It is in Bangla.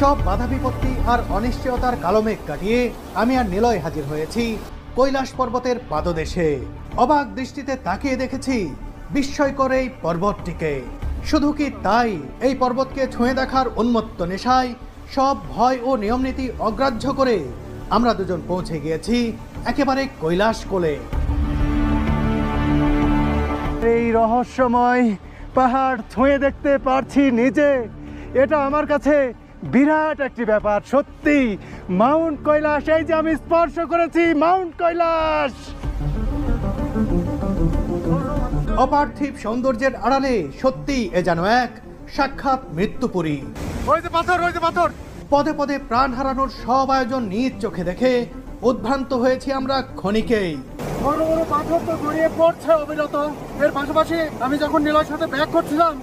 সব বাধা বিপত্তি আর অনিশ্চয়তার কালো মেঘ কাটিয়ে আমি আর নিলয় হাজির হয়েছি কৈলাস পর্বতের পাদদেশে। অবাক দৃষ্টিতে তাকিয়ে দেখেছি বিস্ময়কর এই পর্বতটিকে। শুধু কি তাই, এই পর্বতকে ছুঁয়ে দেখার উন্মত্ত নেশায় সব ভয় ও নিয়মনীতি অগ্রাহ্য করে আমরা দুজন পৌঁছে গিয়েছি একেবারে কৈলাস কোলে। এই রহস্যময় পাহাড় ছুঁয়ে দেখতে পারছি নিজে, এটা আমার কাছে বিরাট একটি ব্যাপার। সত্যি মাউন্ট কৈলাস, এই যে আমি স্পর্শ করেছি মাউন্ট কৈলাস। অপার্থিব সৌন্দর্যের আড়ালে সত্যি এ যেন এক সাক্ষাৎ মৃত্যুপুরী। ওই যে পাথর, ওই যে পাথর। পদে পদে প্রাণ হারানোর সব আয়োজন নিজ চোখে দেখে উদ্ভ্রান্ত হয়েছি আমরা ক্ষণিকেই। বড় বড় পাথর তো গড়িয়ে পড়ছে অবিরত। এর পাশাপাশি আমি যখন নিলয়ের সাথে ব্যাক করছিলাম